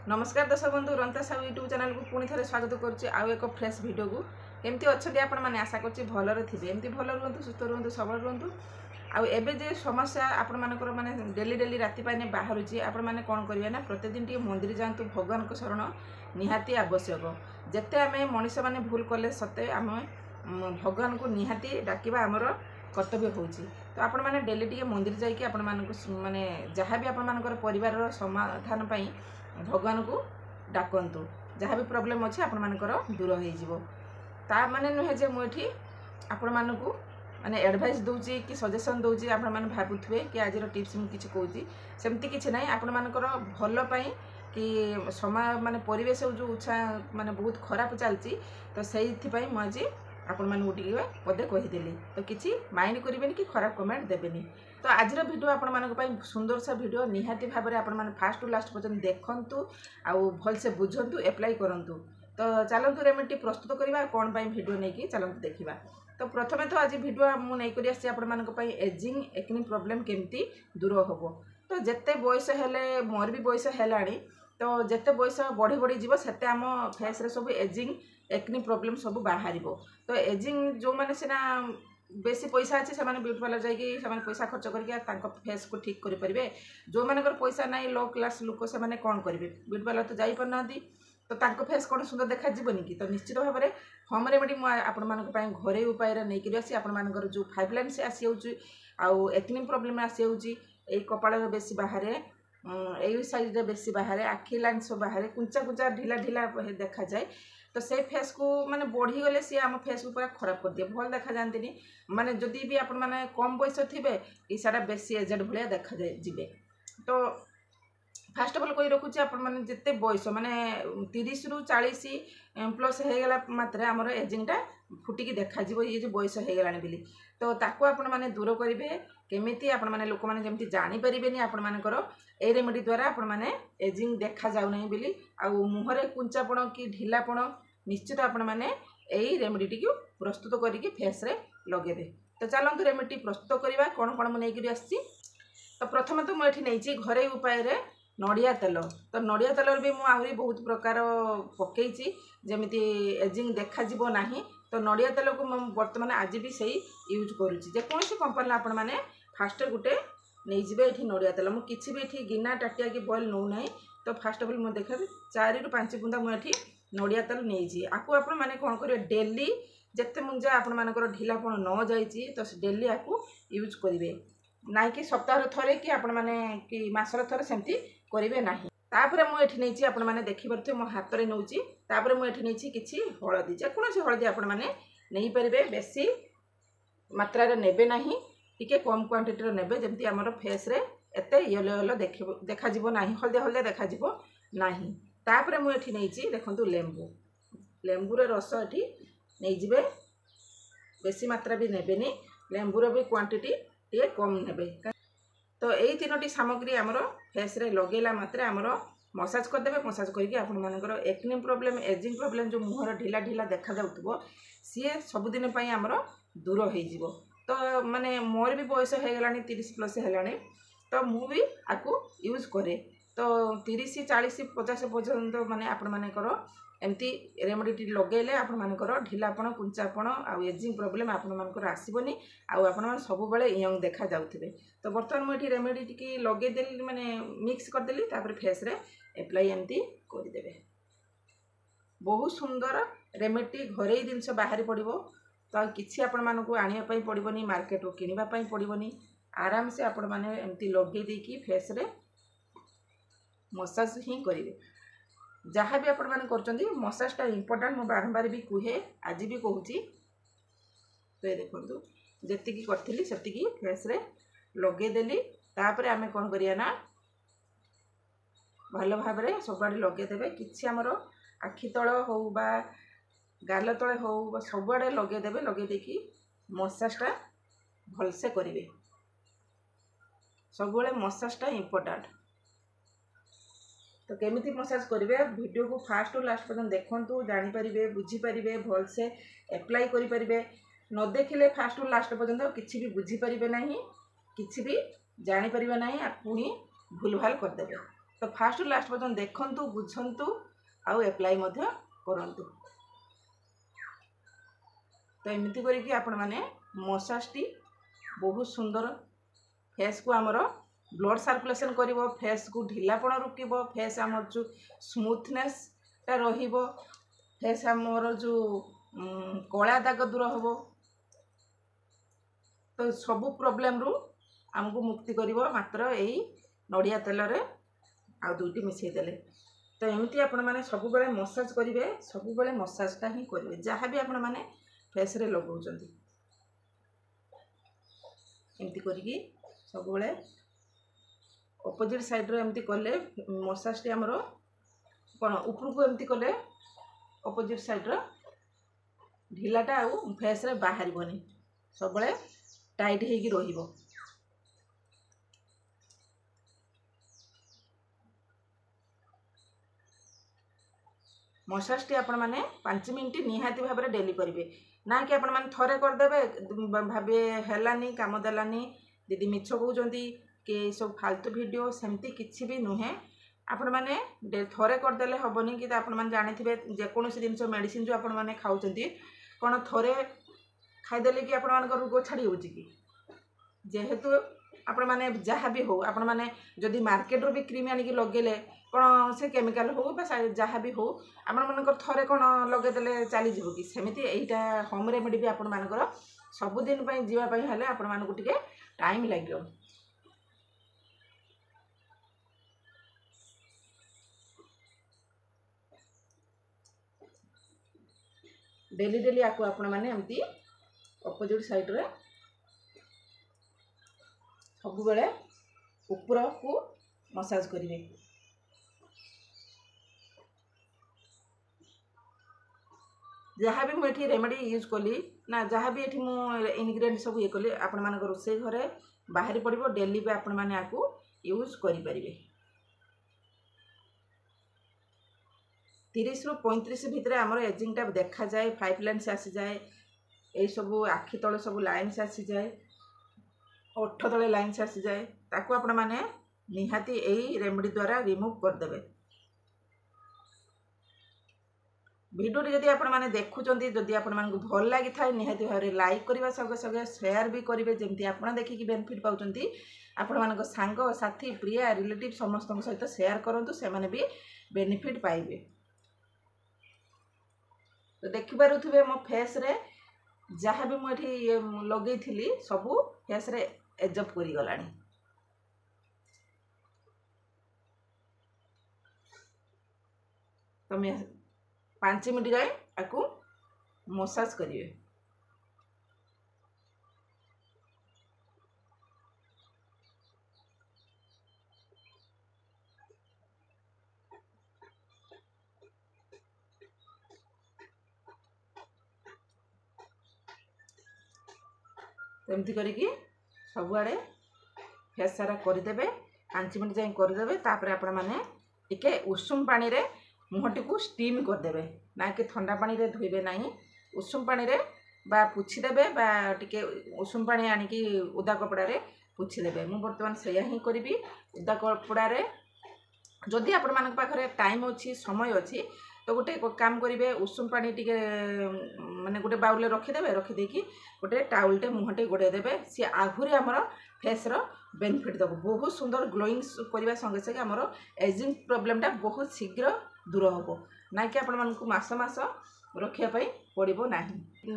नमस्कार दर्शक बंधु रंता साहू यूट्यूब चैनल को पुणी थे स्वागत करुच्ची आउ एक फ्रेश वीडियो को केमती अच्छा आपण मैंने आशा करुँच भलरे थे एमती भल रुहतु सुस्थ रुहतु सबल रुहतु आउ एबे जे समस्या आपण मानकर माने डेली डेली राति पाने बाहरुची आपण माने कोन करिवे ना प्रतिदिन टी मंदिर जांतु भगवान को शरण निहाती आवश्यक जेते आमे मनुष्य माने भूल कले सते आमे भगवान को निहाती डाकिबा हमर कर्तव्य होची। तो आपण माने डेली टी मंदिर जाई कि आपण मानक माने जहाँ भी आपण मानकर परिवार रो समाधान पई भगवान को डाकंतु जहाँ भी प्रॉब्लम अच्छे आपण मानकर दूर हो जीवो। ता माने नुहे जे मुठी आपण मानकु माने एडवाइस दूची कि सजेशन दूची आपण माने भाबुथवे कि आज रो टिप्स मु किछि कहूची सेमती किछि नै आपण मानकर भलो पई कि समय माने परिवेश जो उछा माने बहुत खराब चलची तो सेइथि पई मु आज आपण माने उठी पदे कहि देली तो किछि माइंड करिवेनी कि खराब कमेंट देबेनी। तो आज वीडियो आपण मानक पई सुंदर सा वीडियो निहाती भाव में आपण माने फास्ट टू लास्ट पर्यंत देखंतु आउ भल से बुझंतु अप्लाई करंतु। तो चलंतु रेमेडी प्रस्तुत करबा कोन पई वीडियो नै कि चलंतु देखिबा। तो प्रथमे तो आज वीडियो मु नै करि आसी आपण मानक पई एजिंग एक्ने प्रॉब्लम केमती दूर होबो। तो जेते बयस हेले मोर भी बयस हेलाणी तो जेते बयस बढ़ी बढ़ी जीवो सेते आम फेस रे सब एजिंग एक्ने प्रॉब्लम सब बाहरिबो। तो एजिंग जो माने सिना बेसी पैसा अच्छे से ब्यूटी पार्लर जाइए पैसा खर्च करके फेस को ठीक करें जो मानकर पैसा ना लो क्लास लोक से कौन करेंगे ब्यूटी पार्लर तो जाई पारना तो फेस कौन सुंदर देखा जीवन कि तो निश्चित भाव में होम रेमेडी मुझे घरे उपाय नहीं आसी आपर जो 5 लाइन से आसी आउ एक्ने प्रॉब्लम आसी यही कपाल बेसी बाहर यही साइड बेसी बाहर आखि लाइन सब बाहर कुंचा कुंचा ढिला ढिला देखा जाए। तो से फेस को माने बढ़ी गले सी आम फेस को पूरा खराब कर दिए भल देखा जाती माने जदि भी आपण माने कम बयस थे कि सारा बेसी एजेड भाया देखा जाए जीवे। तो फास्ट अफ ऑल कही रखुची आपण माने जिते बयस माने 30 रु 40 प्लस हो गला मात्रे आमर एजिंगटा फुटिकी देखा जीवो ये जो बयस हो गलानी बिली। तो ताको आपण माने दूर करिवे केमिति आपण माने लोक माने जेमति जानि परिबेनी आपण मानकर ए रेमेडी द्वारा आपण माने एजिंग देखा जाउ नै बिली आउ मुहरे कुंचापण कि ढिलापण निश्चित आपण माने एई रेमेडी को प्रस्तुत करिके फेस रे लगेबे। तो चलंतु रेमेडी प्रस्तुत करिवा कोन कोन म नै करि आछि। तो प्रथम तो मु एठी नैछि घरे उपाय रे नड़िया तेल। तो नड़िया तेल भी मु आहुरी बहुत प्रकार पकईची जेमिति एजिंग देखा जीवो नाही। तो नड़िया तेल को वर्तमान आज भी सही यूज करुच्ची जेकोसी कंपनी आपण माने फास्ट गोटे नहीं जीवे ये नड़िया तेल मु किछि भी ये गिना टाटिया कि बॉयल नौ ना। तो फास्ट ऑफ ऑल मुझे देखा 4 रु 5 बुंदा मुझे नड़िया तेल नहीं आपको आपण माने कौन करेंगे डेली जिते मुंजा आपण मानकर ढिलापण न जाइए तो डेली आपको यूज करेंगे ना कि सप्ताह थरे कि आपण माने कि मासर थरे सेमती करेंगे ना। तापर मुझे नहीं आपण माने देखि परथे मो हाथ रे नउची तापर मुझे नहीं किछि हळदी जेकोसी हळदी आपण माने नहीं पारे बेसी मात्रा रे नेबे नाही टिके कम क्वांटिटी रे नेबे जेमती हमर फेस रे एते येलो येलो देखा जीवो नाही हळदिया हळदिया देखा जीवो नाही। तापर मु एठी नैची देखंतु लेंबू लेंबू रे रस एठी नै जिवे बेसी मात्रा भी नेबेनी लेंबू रो भी क्वांटिटी टिके कम नेबे। तो यही 3टी सामग्री आमर फेस रे लगेला मात्रे आमर मसाज कर देबे मसाज करके आपण मानकर एक्ने प्रॉब्लम एजिंग प्रॉब्लम जो मुहर ढिला ढिला देखा जाउतबो सी सबुदिन पई आमर दूर हो जीवो। तो माने मोर भी बयस हो गलानी 30 प्लस हेलानी तो मु भी आपको यूज करे। तो 30 40 50 पर्यंत माने आपण मानकर एमती रेमेडी लगेले आपण मानकर ढिलापण कुंचापण आ एजिंग प्रॉब्लम आपण मानकर आसीबनी आ आपण मान सब बेले यंग देखा जाउथिबे। तो बर्तमान मु एठी रेमेडी टिकी लगे देली माने मिक्स कर देली तापर फेस रे अप्लाई एमती कर देबे। बहुत सुंदर रेमेडी घरे ही जिनस बाहर पड़िबो। तो किछि आपण मानकु आनिया पई पड़िबनी मार्केट रो किनिबा पई पड़िबनी आराम से आपण माने एमती लगे देकी फेस रे मसाज ही करिवे। जहाँ भी आपण माने करचंदी मसाजटा इंपोर्टेंट मु बारंबार भी कहे आज भी कहूची। तो ये देखंतु जेतिकी करथिली सेतिकी फेस रे लगे देली तापर आमे कोन करिया ना भलो भाव रे सबआडे लगे देबे किछि हमर आखि तळ हो बा गाल तळे हो बा सबआडे लगे देबे लगे देकी मसाजटा भल से करिवे सबले मसाजटा इंपोर्टेंट। तो केमिति मसाज करेंगे वीडियो को फास्ट टू लास्ट पर्यंत देखंतु जानि परिबे बुझी परिबे भल से अप्लाई करि परिबे न देखिले फास्ट टू लास्ट पर्यंत किछि भी बुझी परिबे नाही किछि भी जानि परिबे नाही आ पुनी भूल भाल कर देबे। तो फास्ट लास्ट पर्यंत देखंतु बुझंतु आउ एप्लाई मध्य करंतु। तो एमती करिकी आपण माने मसाजटी बहुत सुंदर फेस को आमर ब्लड सर्कुलेशन करिवो, फेस को ढिलापण रुकिबो, फेस आमर जो स्मूथनेस टा रहिबो, फेस आमर जो कला दाग दूर होबो। तो सब प्रॉब्लम रु आमको मुक्ति करिवो मात्र एई नड़िया तेल रे आ दुईटी मिसई देले। तो एमती आपण माने सब बेले मसाज करिवे, सब बेले मसाज टा ही करिवे जहाँ भी आपण माने फेस रे लगाउचंती। एमती करिकी सब बेले अपोजिट साइड रे एमती कले मसाज टी हमरो कोन ऊपर को एमती कले अपोजिट साइड रे ढिलाटा आ फेस रे बाहरिबोनी, सब बेले टाइट हेगी रहिबो। मसाज टी आपण माने 5 मिनिट निहाती भाबरे डेली करिवे, ना कि आपण माने थरे कर देबे भाबे हेलानी काम देलानी दीदी मिछ कहउजंती कि सब फालतू वीडियो, सेमती किछि भी नुहे। आपण माने थरे कर देले हबनी कि आपण माने जानिथिबे जे कोनोसी जिंस मेडिसिन जो आपण माने खाउचंती कोन थरे खाइ देले कि आपण मानकर रोग छाड़ी होउची कि। जेहेतु आपण माने जहाँ भी हो, आपण माने जदि मार्केट रो भी क्रीम आनी कि लगेले कोन से केमिकल हो बा जहाँ भी हो आपण मानकर थरे कोन लगे देले चली जिवो कि। सेमिति एइटा होम रेमेडी भी आपण मानकर सब दिन पई जीवा पई हले आपण मानको टिके टाइम लागियो। डेली डेली आको आपण माने एमती अपोजिट साइड रे सब बेले ऊपर को मसाज करिवे। जहाँ भी मुझे रेमेडी यूज कली ना, जहाँ भी ये इनग्रेडिएंट सब ये कली आपण मानक रोसे घरे बाहरी पड़िबो, डेली भी आपण माने आको यूज करि परिबे। 30 रु 35 भितर आमर एजिंग टा देखा जाए, 5 लाइन्स आसी जाए, ये सब आखि तले सब लाइन्स आसी जाए, ओठ तले लाइन्स आसी जाए, ताको आपण माने निहाती एई रेमेडी द्वारा रिमूव कर देबे। वीडियो जदि आपण माने देखुचंती, जदि आपण मानकु भल लागि थाए निहाती भारे लाइक करबा संगे संगे शेयर भी करिवे, जेमती आपण देखि कि बेनिफिट पाउचंती आपण मानक सांग साथी प्रिय रिलेटिव समस्त सहित शेयर करंतु, से माने भी बेनिफिट पाइबे। तो देखि पारुथिबे मो फेस रे जहाँ भी मुझे लगे थी सबू फेस रे एजब करी गलानी। तो मैं 5 मिनट जाए आपको मसाज करिए। एमती करिकी सबुआड़े फेस सारा करदेवे, 5 मिनट जाए करदेवे। तापर आपण माने टिके उषुम पानी रे मुहटी को स्टीम करदेवे, ना कि ठंडा पानी रे धोइबे नहीं। उषुम पानी रे बा पुछि देबे, बा टिके उषुम पानी आनिकी उदा कपड़ा रे पुछि देबे। मु वर्तमान सेया ही करिबी। उदा कपड़ा रे जदि आपण मानक पाखरे टाइम अछि, समय अछि, तो गोटे काम करेंगे, उषुम पानी टिके माने गोटे बाउल रखिदेवे, रखिदेकी गोटे टाउलटे मुहटे गोड़े देवे। सी आहुरी आमर फेसर बेनिफिट देव, बहुत सुंदर ग्लोइंग करने संगे संगे आमर एजिंग प्रोब्लेमटा बहुत शीघ्र दूर हम, ना कि आपण मानकु मास मास रखापी पड़ो ना।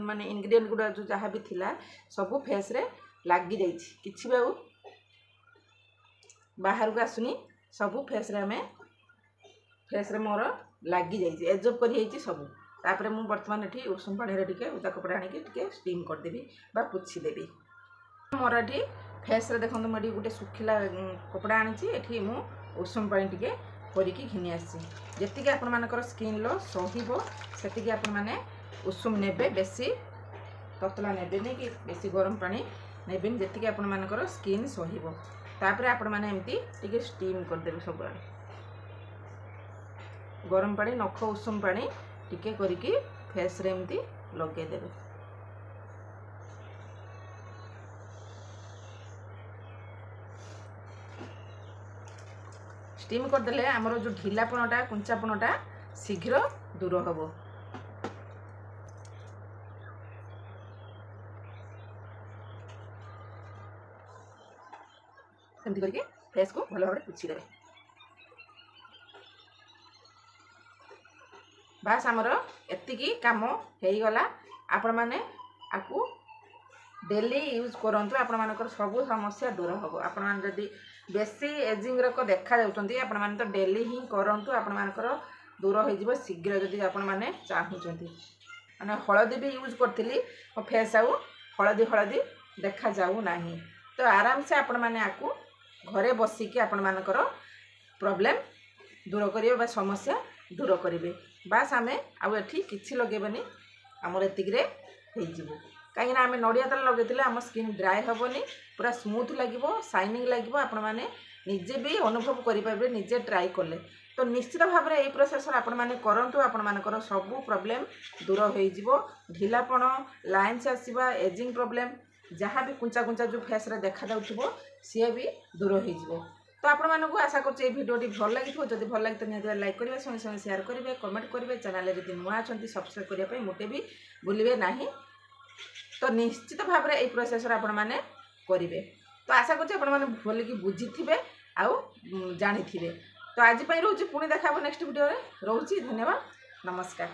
माने इनग्रेडिएंट गुड़ा जो जहाँ भी थिला सब फेस रे लगी जाइए, किछि भी बाहर को आसुनी, सब फेस रे हमें फेस रे मोर लगी जाइए, एजब कर सब। तापर मु वर्तमान ये उषुम पानी रे टिके उदा कपड़ा आनिक टिके स्टीम करदेवी बा पुछीदेवी। मोर ये फेस रे देखो मुझे गोटे सुखिला कपड़ा आनी, ये मु उषुम पानी टिके करके घिनी आसी। जी आपण मानकर स्किन लो सहिबो सेतिकी आपण माने उषुम नेबे, बेसी ततला नेबेनी कि बेसी गरम पानी नेबेनी, जी आपण मानकर स्किन सहिबो। तापर आपण माने एमती टिके स्टीम करदेवे, सब गरम पानी नख उषुम पानी टिके करिकी फेस रे एमती लगे देबे। स्टीम करदेले आमर जो ढिलापणटा कुंचापणटा शीघ्र दूर हम। सेमती करके फेस को भल भाव पोछीदेवे। बास आमर एतिकी काम हो गला। आपण मैंने आपको डेली यूज करंतु आपण मानकर सब समस्या दूर हम। आपण मान जदि बेसी एजिंग रक देखा जाउछंती आपण मान तो डेली ही करंतु आपण मानकर दूर हो जिवो शीघ्र जदि आपण माने चाहुछंती। माने हळदी भी यूज करथिली मो फेस आउ हळदी हळदी देखा जाऊ नाही। तो आराम से आपण माने आकु घरे बसिकी आपण मानकर प्रॉब्लम दूर करिवे बा समस्या दूर करिवे। बास आमे आउ एठी किछि लगेबनी हमर एतिकरे हे जिवो। कहीं आम नड़िया तेल लगे आम स्किन ड्राए हेनी पूरा स्मूथ लगे शाइनिंग लगे। आपण मैंने निजे भी अनुभव करेंगे निजे ट्राई कले तो निश्चित भाव में यही प्रोसेस आपण मैंने करूँ। आपण मानकर सबू प्रॉब्लम दूर हो ढिलापण लाइन्स आसवा एजिंग प्रॉब्लम जहाँ भी कुंचा कुंचा जो फेस रे देखा जाउथिबो सी भी दूर हो। तो आपण मानक आशा कर भिडियोटी भल लगी जब भल लगे तो निहत लाइक करेंगे संगे संगे शेयर करेंगे कमेंट करेंगे चैनल जब नुआ अच्छा सब्सक्राइब करने मोटे भी भूलिए ना। तो निश्चित भाव में यही प्रोसेस आपण मैंने करेंगे। तो आशा कर भल कि बुझी थे आउ जानी थे। तो आज रोचे पुणी देखा नेक्स्ट वीडियो रोचे। धन्यवाद नमस्कार।